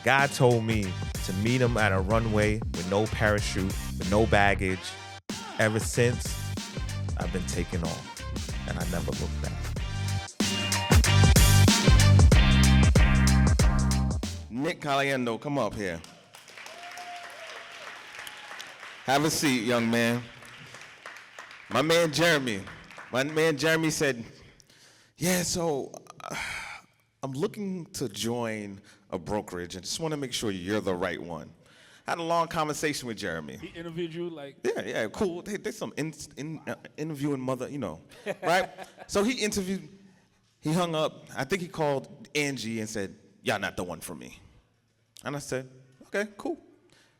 God told me to meet him at a runway with no parachute, with no baggage. Ever since, I've been taking off, and I never looked back. Nick Caliendo, come up here. Have a seat, young man. My man Jeremy said, yeah, so I'm looking to join a brokerage and just want to make sure you're the right one. Had a long conversation with Jeremy. He interviewed you like. Yeah, cool. There's some interviewing mother, right? So he hung up. I think he called Angie and said, y'all not the one for me. And I said, okay, cool.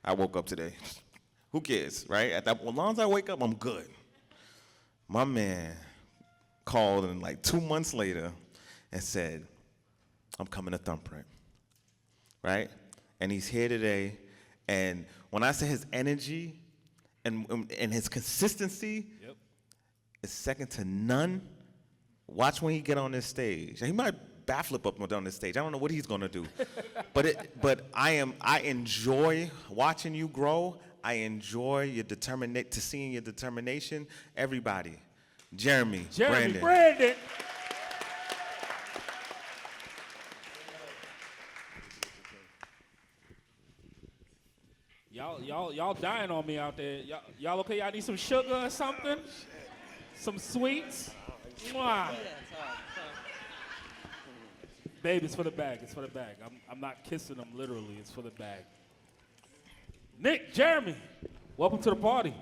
I woke up today. Who cares, right? As long as I wake up, I'm good. My man called in like 2 months later and said, I'm coming to Thumbprint, right? And he's here today. And when I say his energy and his consistency is second to none, watch when he get on this stage. He might backflip up on this stage. I don't know what he's gonna do, but I enjoy watching you grow. I enjoy your seeing your determination. Everybody, Jeremy Brandon. Y'all dying on me out there. Y'all okay? Y'all need some sugar or something? Some sweets? Mwah. Babe, it's for the bag. It's for the bag. I'm not kissing them literally. It's for the bag. Nick, Jeremy, welcome to the party.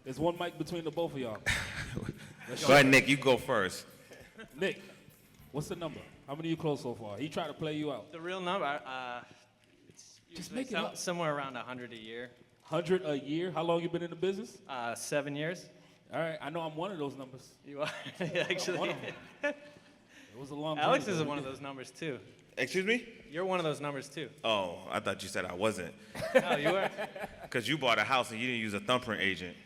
There's one mic between the both of y'all. Go ahead, Nick. You go first. Nick, what's the number? How many you closed so far? He tried to play you out. The real number, it's Just make it up. somewhere around 100 a year. 100 a year? How long you been in the business? 7 years. All right, I know I'm one of those numbers. You are One actually. of them. It was a long Alex journey, is though. one of those numbers too. Excuse me? You're one of those numbers too. Oh, I thought you said I wasn't. No, you are. Because you bought a house and you didn't use a Thumbprint agent.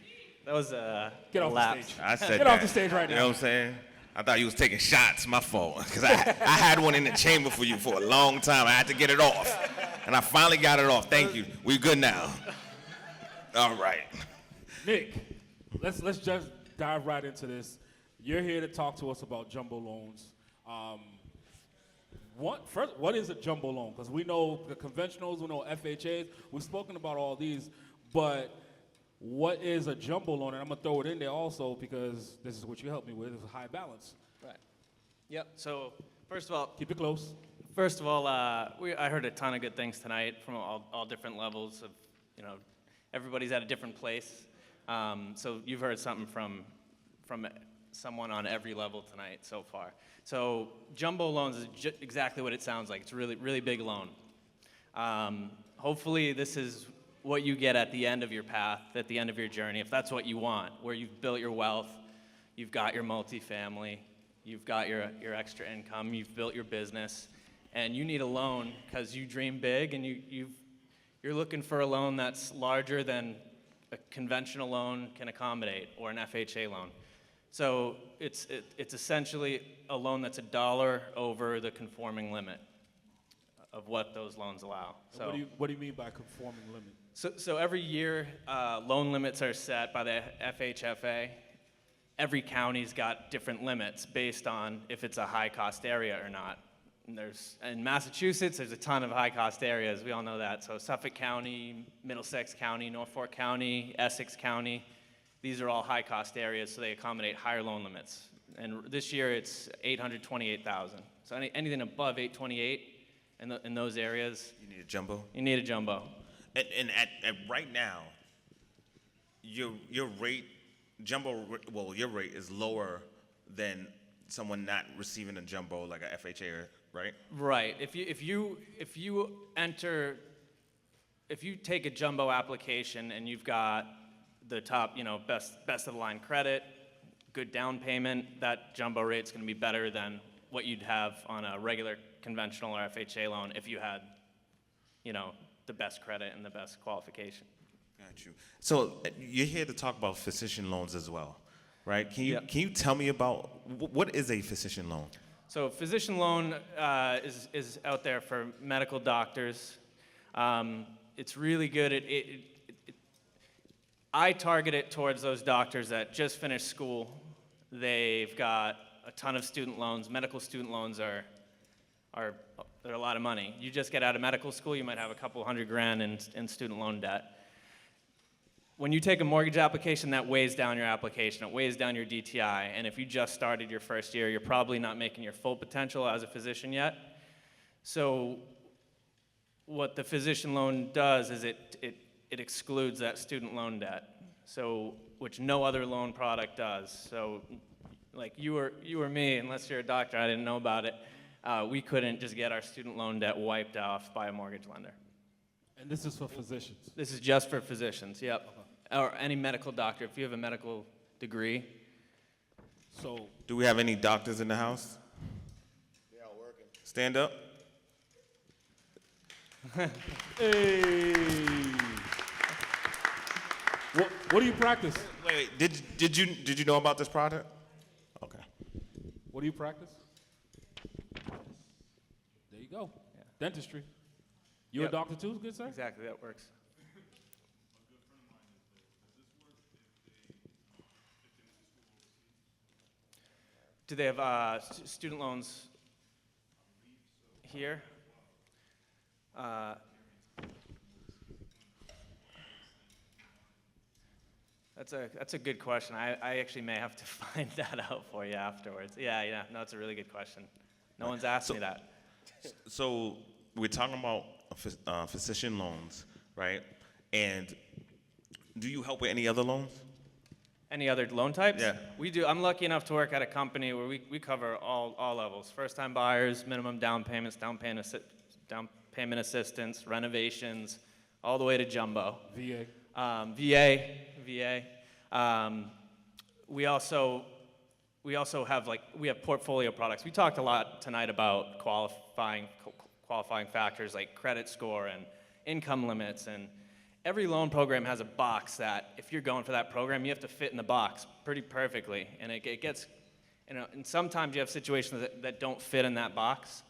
That was Get a off lapse. the stage. I said Get that. off the stage right You now. know what I'm saying? I thought you was taking shots. My fault. Because I had one in the chamber for you for a long time. I had to get it off. And I finally got it off. Thank you. We good now. All right. Nick, let's just dive right into this. You're here to talk to us about jumbo loans. What is a jumbo loan? Because we know the conventionals, we know FHAs. We've spoken about all these, but what is a jumbo loan? And I'm gonna throw it in there also because this is what you helped me with. It's a high balance. Right. Yep. So first of all, Keep it close. I heard a ton of good things tonight from all different levels of, everybody's at a different place. So you've heard something from someone on every level tonight so far. So jumbo loans is exactly what it sounds like. It's a really, really big loan. Hopefully this is what you get at the end of your path, at the end of your journey, if that's what you want, where you've built your wealth, you've got your multifamily, you've got your extra income, you've built your business, and you need a loan because you dream big and you're looking for a loan that's larger than a conventional loan can accommodate, or an FHA loan. So it's essentially a loan that's $1 over the conforming limit of what those loans allow. So What do you mean by conforming limit? So every year, loan limits are set by the FHFA. Every county's got different limits based on if it's a high-cost area or not. And in Massachusetts, there's a ton of high-cost areas. We all know that. So Suffolk County, Middlesex County, Norfolk County, Essex County, these are all high-cost areas, so they accommodate higher loan limits. And this year, it's $828,000. So anything above $828 in those areas, You need a jumbo? you need a jumbo. And at right now, your rate, your rate is lower than someone not receiving a jumbo like a FHA, right? Right. If you take a jumbo application and you've got the top, best of the line credit, good down payment, that jumbo rate's going to be better than what you'd have on a regular conventional or FHA loan if you had, the best credit and the best qualification. Got you. So you're here to talk about physician loans as well, right? Can you Yep. can you tell me about what is a physician loan? So physician loan is out there for medical doctors It's really good. I target it towards those doctors that just finished school. They've got a ton of student loans. Medical student loans are they're a lot of money. You just get out of medical school, you might have a couple $100,000 in student loan debt. When you take a mortgage application, that weighs down your application. It weighs down your DTI. And if you just started your first year, you're probably not making your full potential as a physician yet. So what the physician loan does is it excludes that student loan debt, so which no other loan product does. So, like you or me, unless you're a doctor, I didn't know about it. We couldn't just get our student loan debt wiped off by a mortgage lender. And this is for physicians. This is just for physicians. Yep, or any medical doctor. If you have a medical degree. So Do we have any doctors in the house? They all working. Stand up. hey, what do you practice? Wait, did you know about this product? Okay. What do you practice? There you go. Yeah. Dentistry. You Yep. a doctor too, good sir? Exactly, that works. Do they have student loans here? That's a good question. I actually may have to find that out for you afterwards. Yeah, no, it's a really good question. No one's asked me that. So we're talking about physician loans, right? And do you help with any other loans? Any other loan types? Yeah. We do. I'm lucky enough to work at a company where we cover all levels. First-time buyers, minimum down payments, down payment assistance, renovations, all the way to jumbo. VA. VA. We also have we have portfolio products. We talked a lot tonight about qualifying factors like credit score and income limits, and every loan program has a box that if you're going for that program, you have to fit in the box pretty perfectly, and it gets, and sometimes you have situations that don't fit in that box.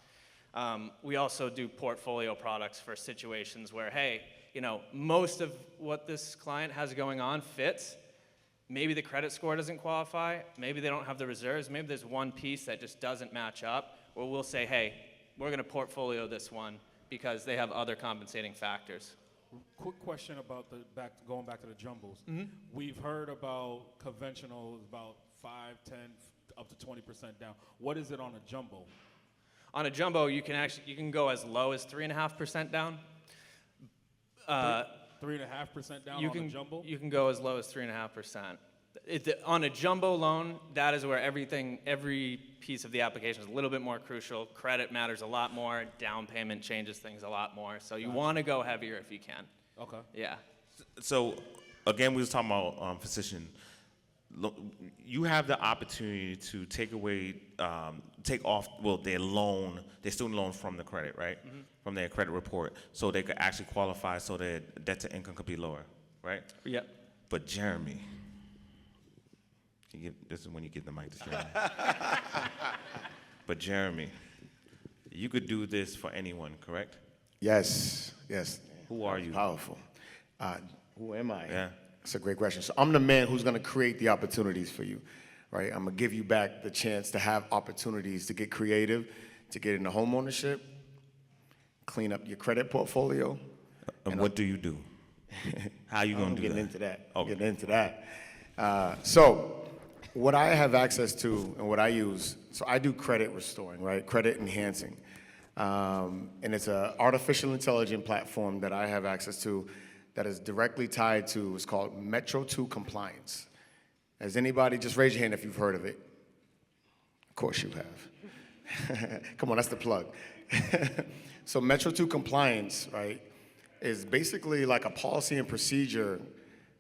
We also do portfolio products for situations where, hey, most of what this client has going on fits. Maybe the credit score doesn't qualify. Maybe they don't have the reserves. Maybe there's one piece that just doesn't match up. Or we'll say, hey, we're going to portfolio this one because they have other compensating factors. Quick question about going back to the jumbos. Mm-hmm. We've heard about conventional is about 5, 10, up to 20% down. What is it on a jumbo? On a jumbo, you can go as low as 3.5% down. 3.5% down on a jumbo? You can go as low as 3.5%. On a jumbo loan, that is where every piece of the application is a little bit more crucial. Credit matters a lot more. Down payment changes things a lot more. So you want to go heavier if you can. Okay. Yeah. So again, we was talking about physician. You have the opportunity to take off their student loan from the credit, right? Mm-hmm. From their credit report, so they could actually qualify, so their debt to income could be lower, right? Yep. But Jeremy, this is when you get the mic to Jeremy. But Jeremy, you could do this for anyone, correct? Yes. Who are you? Powerful. Who am I? Yeah. That's a great question. So I'm the man who's going to create the opportunities for you, right? I'm going to give you back the chance to have opportunities to get creative, to get into homeownership, clean up your credit portfolio. And what do you do? How you going to do that? Getting into that. Okay. Getting into that. So what I have access to and what I use, so I do credit restoring, right? Credit enhancing. And it's an artificial intelligence platform that I have access to that is directly tied to, it's called Metro 2 Compliance. Has anybody, just raise your hand if you've heard of it. Of course you have. Come on, that's the plug. So Metro 2 Compliance, right, is basically like a policy and procedure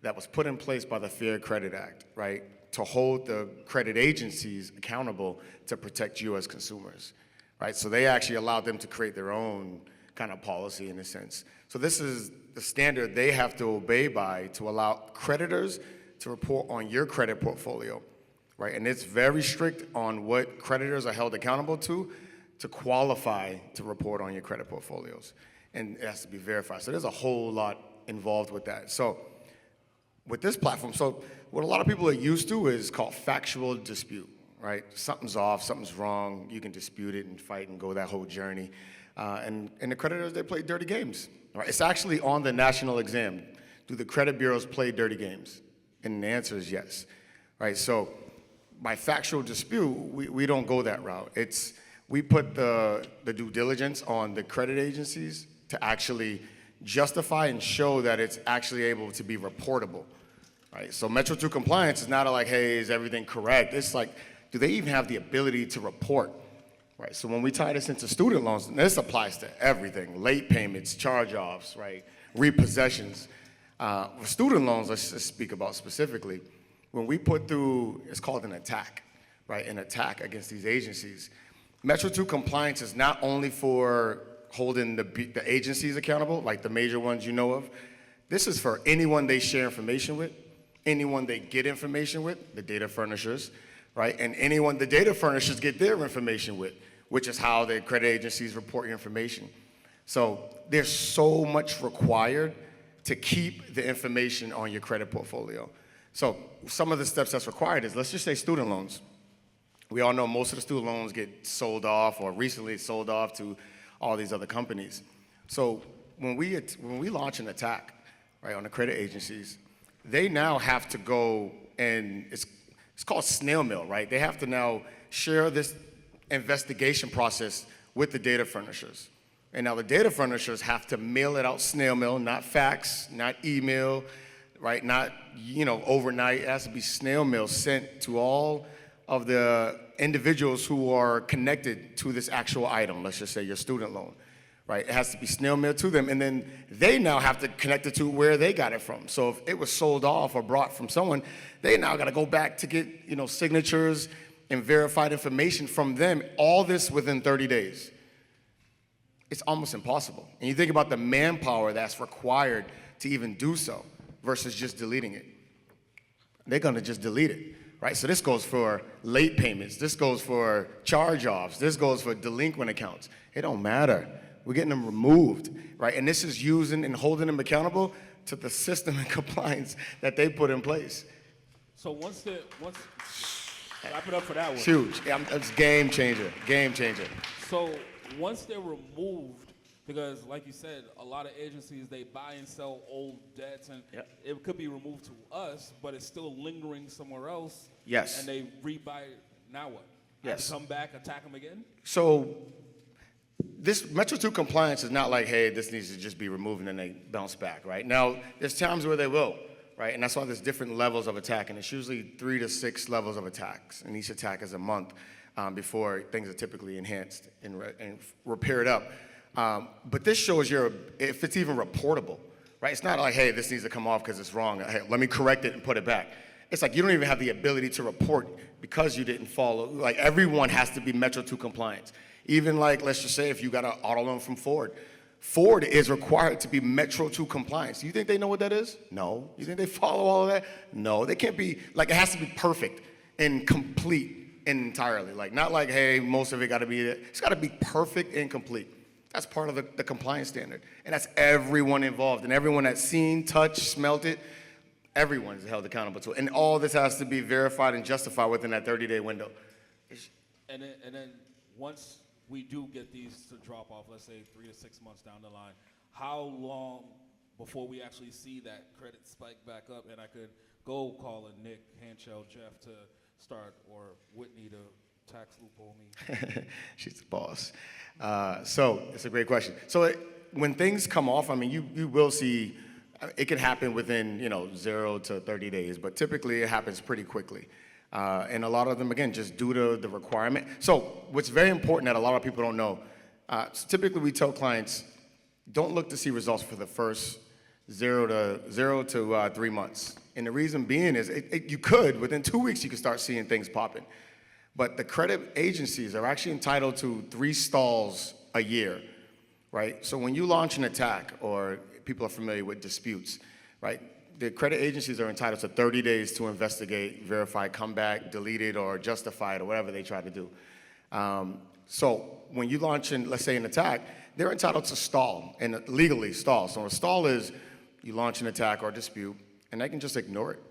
that was put in place by the Fair Credit Act, right, to hold the credit agencies accountable to protect you as consumers, right? So they actually allowed them to create their own kind of policy in a sense. So this is the standard they have to obey by to allow creditors to report on your credit portfolio, right? And it's very strict on what creditors are held accountable to qualify to report on your credit portfolios. and it has to be verified. So there's a whole lot involved with that. So with this platform, so what a lot of people are used to is called factual dispute, right? Something's off, something's wrong, you can dispute it and fight and go that whole journey. And the creditors, they play dirty games, right? It's actually on the national exam. Do the credit bureaus play dirty games? And the answer is yes, right? So by factual dispute, we don't go that route. We put the due diligence on the credit agencies to actually justify and show that it's actually able to be reportable, right? So Metro 2 compliance is not like, hey, is everything correct? It's like, do they even have the ability to report, right? So when we tie this into student loans, and this applies to everything, late payments, charge-offs, right, repossessions. With student loans, let's just speak about specifically, when we put through, it's called an attack, right, an attack against these agencies. Metro 2 compliance is not only for holding the agencies accountable, like the major ones you know of. This is for anyone they share information with, anyone they get information with, the data furnishers, right? And anyone the data furnishers get their information with, which is how the credit agencies report your information. So there's so much required to keep the information on your credit portfolio. So some of the steps that's required is, let's just say student loans. We all know most of the student loans get sold off or recently sold off to all these other companies. So when we launch an attack, right, on the credit agencies, they now have to go and it's called snail mail, right? They have to now share this investigation process with the data furnishers. And now the data furnishers have to mail it out snail mail, not fax, not email, right? Not, overnight. It has to be snail mail sent to all of the individuals who are connected to this actual item, let's just say your student loan, right? It has to be snail mailed to them, and then they now have to connect it to where they got it from. So if it was sold off or brought from someone, they now got to go back to get, signatures and verified information from them, all this within 30 days. It's almost impossible. And you think about the manpower that's required to even do so versus just deleting it. They're going to just delete it. Right, so this goes for late payments, this goes for charge-offs, this goes for delinquent accounts. It don't matter. We're getting them removed, right? And this is using and holding them accountable to the system and compliance that they put in place. So wrap it up for that one. It's huge. It's game changer, game changer. So once they're removed, because like you said, a lot of agencies, they buy and sell old debts, and it could be removed to us, but it's still lingering somewhere else. Yes. And they rebuy it. Now what? Yes. Come back, attack them again? So this Metro 2 compliance is not like, hey, this needs to just be removed and then they bounce back, right? Now, there's times where they will, right? And that's why there's different levels of attack, and it's usually 3 to 6 levels of attacks, and each attack is a month before things are typically enhanced and repaired up. But this shows if it's even reportable, right? It's not like, hey, this needs to come off because it's wrong. Hey, let me correct it and put it back. It's like you don't even have the ability to report because you didn't follow. Like everyone has to be Metro 2 compliant. Even like, let's just say if you got an auto loan from Ford. Ford is required to be Metro 2 compliant. You think they know what that is? No. You think they follow all of that? No. They can't be, like it has to be perfect and complete entirely. Like not like, hey, most of it got to be, it's got to be perfect and complete. That's part of the compliance standard. And that's everyone involved. And everyone that's seen, touched, smelt it, everyone is held accountable to it. And all this has to be verified and justified within that 30-day window. And then once we do get these to drop off, let's say 3 to 6 months down the line, how long before we actually see that credit spike back up and I could go call a Nick, Hanchel, Jeff to start, or Whitney to tax loophole me? She's the boss. So it's a great question. So when things come off, I mean, you will see, it can happen within 0 to 30 days, but typically it happens pretty quickly. And a lot of them, again, just due to the requirement. So what's very important that a lot of people don't know, so typically we tell clients, don't look to see results for the first 0 to 3 months. And the reason being is you could, within 2 weeks, you could start seeing things popping. But the credit agencies are actually entitled to 3 stalls a year, right? So when you launch an attack, or people are familiar with disputes, right? The credit agencies are entitled to 30 days to investigate, verify, come back, delete it, or justify it, or whatever they try to do. So when you launch in, let's say, an attack, they're entitled to stall and legally stall. So a stall is you launch an attack or a dispute, and they can just ignore it,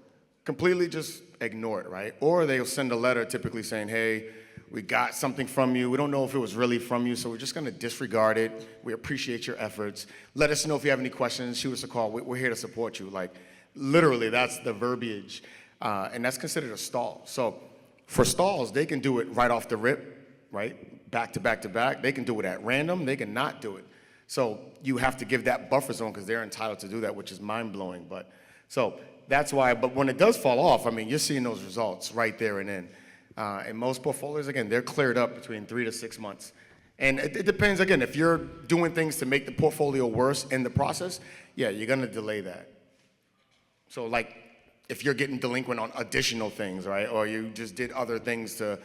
completely just ignore it, right? Or they'll send a letter typically saying, hey, we got something from you. We don't know if it was really from you, so we're just gonna disregard it. We appreciate your efforts. Let us know if you have any questions. Shoot us a call. We're here to support you. Like, literally, that's the verbiage. And that's considered a stall. So for stalls, they can do it right off the rip, right? Back to back to back. They can do it at random. They can not do it. So you have to give that buffer zone because they're entitled to do that, which is mind-blowing. But so that's why, but when it does fall off, I mean, you're seeing those results right there and then. And most portfolios, again, they're cleared up between 3 to 6 months. And it depends, again, if you're doing things to make the portfolio worse in the process, yeah, you're gonna delay that. So like, if you're getting delinquent on additional things, right? Or you just did other things to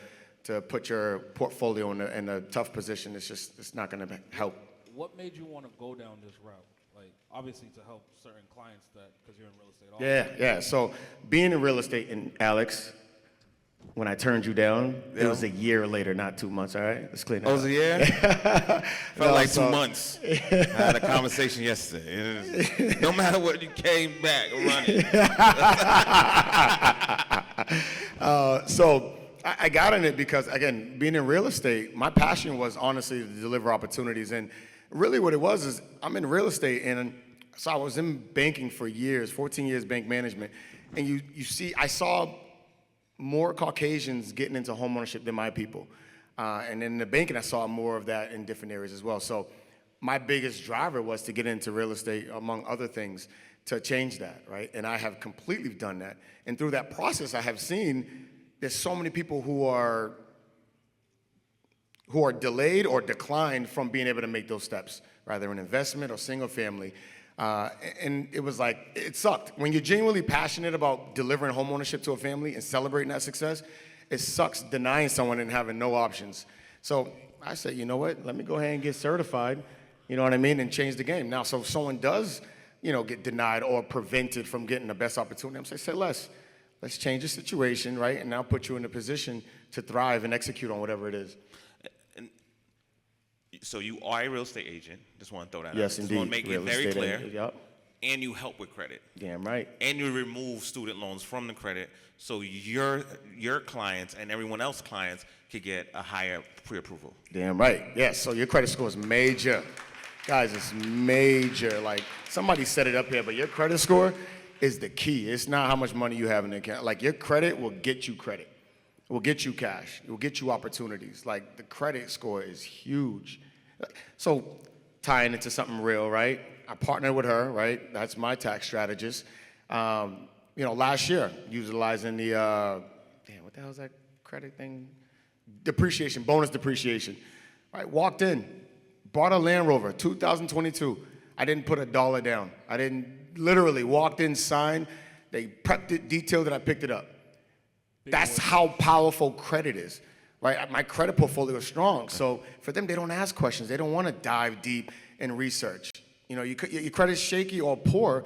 put your portfolio in a tough position, it's not gonna help. What made you want to go down this route? Like, obviously to help certain clients because you're in real estate. Yeah. So being in real estate, and Alex, when I turned you down, it was a year later, not 2 months, all right? Let's clean it Oh, up. it was a year? Felt like 2 months. I had a conversation yesterday. No matter what, you came back running. So I got in it because, again, being in real estate, my passion was honestly to deliver opportunities. And really what it was is I'm in real estate, and so I was in banking for years, 14 years bank management. And you see, I saw more Caucasians getting into homeownership than my people. And in the banking, I saw more of that in different areas as well. So my biggest driver was to get into real estate, among other things, to change that, right? And I have completely done that. And through that process, I have seen there's so many people who are delayed or declined from being able to make those steps, rather in investment or single family. And it was like, it sucked. When you're genuinely passionate about delivering homeownership to a family and celebrating that success, it sucks denying someone and having no options. So I said, you know what, let me go ahead and get certified, you know what I mean, and change the game. Now, so if someone does, get denied or prevented from getting the best opportunity, I'm saying, say less. Let's change the situation, right, and now put you in a position to thrive and execute on whatever it is. So you are a real estate agent. Just want to throw that out. Yes, Just indeed. want to make it Real very estate clear. agent, yep. And you help with credit. Damn right. And you remove student loans from the credit so your clients and everyone else's clients could get a higher pre-approval. Damn right. Yes, so your credit score is major. Guys, it's major. Like, somebody set it up here, but your credit score is the key. It's not how much money you have in the account. Like, your credit will get you credit. It will get you cash. It will get you opportunities. Like, the credit score is huge. So, tying into something real, right? I partnered with her, right? That's my tax strategist. Last year, utilizing the, what the hell is that credit thing? Depreciation, bonus depreciation. Right, walked in, bought a Land Rover, 2022. I didn't put $1 down. I didn't, literally walked in, signed, they prepped it, detailed it, I picked it up. That's how powerful credit is, right? My credit portfolio is strong. So for them, they don't ask questions. They don't want to dive deep and research. Your credit's shaky or poor,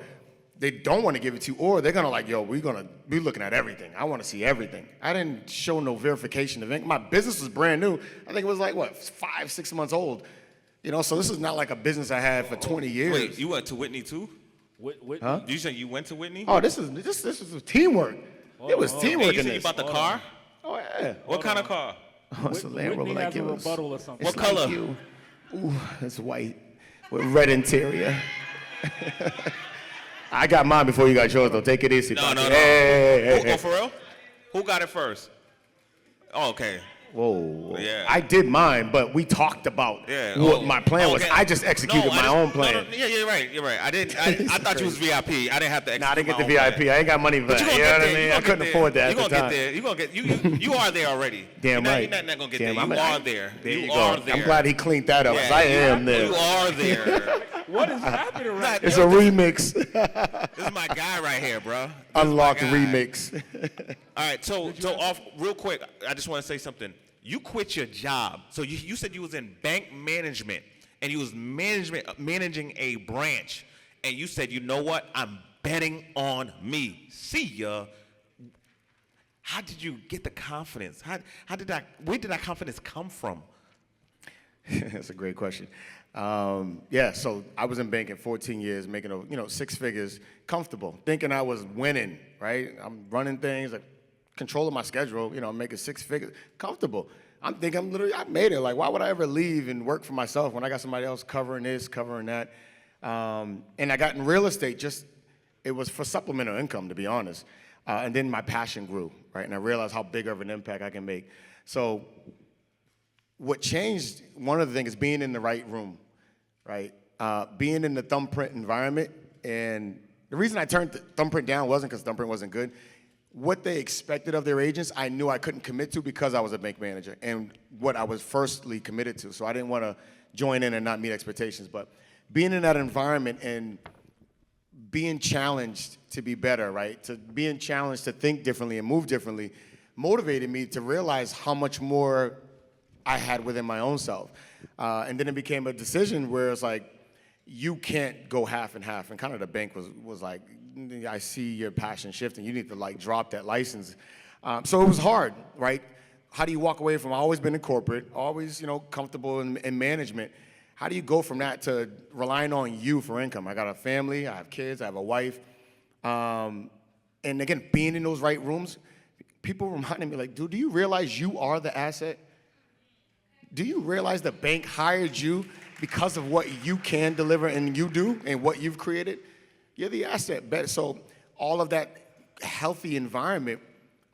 they don't want to give it to you, or they're gonna we're gonna be looking at everything. I want to see everything. I didn't show no verification of income. My business was brand new. I think it was 5-6 months old. So this is not like a business I had for 20 years. Wait, you went to Whitney too? Whitney? Huh? Did you say you went to Whitney? Oh, this is teamwork. It was teamwork Hey, you in said you this. bought the car? Oh yeah. What kind of car? Oh, it's a Land Rover Whitney like has a yours. rebuttal or something. What It's like color? you. Ooh, it's white with red interior. I got mine before you got yours, though. Take it easy. No, Papi. no, no. Hey. Oh, for real? Who got it first? Oh, okay. Whoa. Yeah. I did mine, but we talked about Yeah. what Oh, my plan was. okay. I just executed No, my own plan. No, yeah, you're right. You're right. I thought you was VIP. I didn't have to execute Nah, I didn't get my the own VIP. plan. I ain't got money for But that. you You gonna know get what I there. mean? You I gonna couldn't get afford that there. at You the gonna get time. there. You gonna get. You are there already. Damn You're right. Not gonna get Damn, there. You are there. There you You go. are there. I'm glad he cleaned that up, 'cause Yeah, I am there. You are there. What is happening right It's a remix. This is my guy right here, bro. This is my Unlocked guy. remix. All right, so off real quick, I just want to say something. You quit your job. So you said you was in bank management and you was managing a branch, and you said, you know what? I'm betting on me. See ya. How did you get the confidence? Where did that confidence come from? That's a great question. Yeah, so I was in banking 14 years, making 6 figures, comfortable, thinking I was winning, right? I'm running things, like controlling my schedule, making 6 figures, comfortable. I'm thinking I made it. Like, why would I ever leave and work for myself when I got somebody else covering this, covering that? And I got in real estate, it was for supplemental income, to be honest. And then my passion grew, right? And I realized how big of an impact I can make. So what changed, one of the things is being in the right room, right? Being in the Thumbprint environment. And the reason I turned Thumbprint down wasn't because Thumbprint wasn't good. What they expected of their agents, I knew I couldn't commit to because I was a bank manager and what I was firstly committed to. So I didn't want to join in and not meet expectations. But being in that environment and being challenged to be better, right? To being challenged to think differently and move differently motivated me to realize how much more I had within my own self. And then it became a decision where it's like, you can't go half and half. And kind of the bank was like, I see your passion shifting. You need to like drop that license. So it was hard, right? How do you walk away from, I've always been in corporate, always, comfortable in management. How do you go from that to relying on you for income? I got a family, I have kids, I have a wife. And again, being in those right rooms, people reminded me like, dude, do you realize you are the asset? Do you realize the bank hired you because of what you can deliver and you do and what you've created? You're the asset. So all of that healthy environment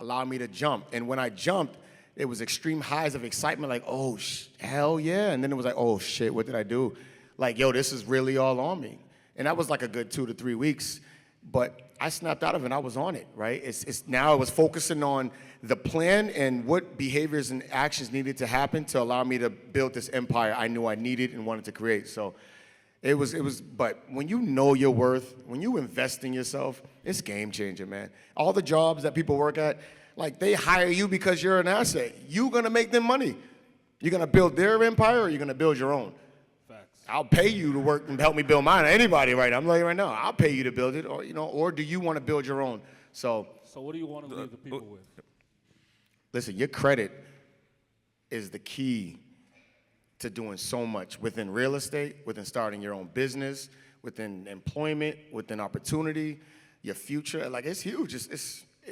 allowed me to jump. And when I jumped, it was extreme highs of excitement, like, oh, hell yeah. And then it was like, oh, shit, what did I do? Like, yo, this is really all on me. And that was like a good 2 to 3 weeks. But I snapped out of it and I was on it, right? Now I was focusing on the plan and what behaviors and actions needed to happen to allow me to build this empire I knew I needed and wanted to create. So but when you know your worth, when you invest in yourself, it's game changer, man. All the jobs that people work at, like they hire you because you're an asset. You're gonna make them money. You're gonna build their empire or you're gonna build your own. Facts. I'll pay you to work and help me build mine. Anybody, right? I'm like right now, I'll pay you to build it, or do you want to build your own? So what do you want to leave the people with? listen, your credit is the key to doing so much within real estate, within starting your own business, within employment, within opportunity, your future. Like it's huge.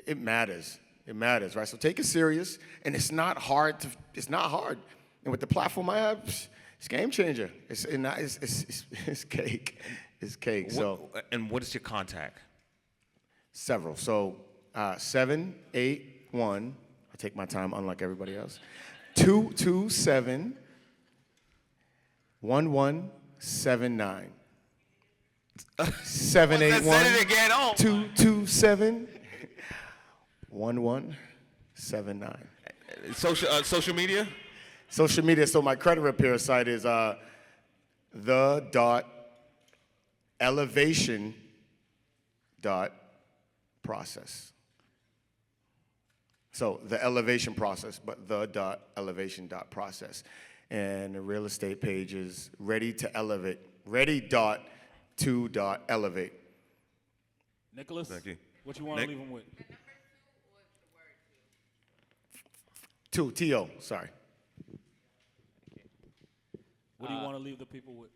It matters. It matters, right? So take it serious, and it's not hard. It's not hard. And with the platform I have, it's game changer. It's cake. It's cake. So And what is your contact? several. So 781. I take my time, unlike everybody else. 227 1179. 781 Say it again. Oh. 227 1179. Social media? Social media, so my credit repair site is the.elevation.process. So the elevation process, but the.elevation.process. And the real estate page is ready to elevate, ready.to.elevate. Nicholas, Thank you. what you want to Nick? leave them with? Two, T-O, sorry. What do you want to leave the people with?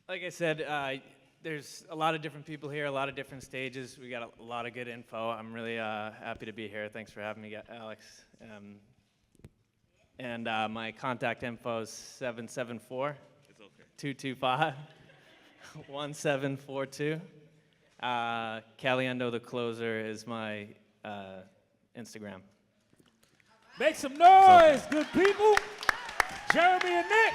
Like I said, there's a lot of different people here, a lot of different stages. We got a lot of good info. I'm really happy to be here. Thanks for having me, Alex. And my contact info is 774-225-1742. Caliendo the Closer is my Instagram. Make some noise, good people. Jeremy and Nick.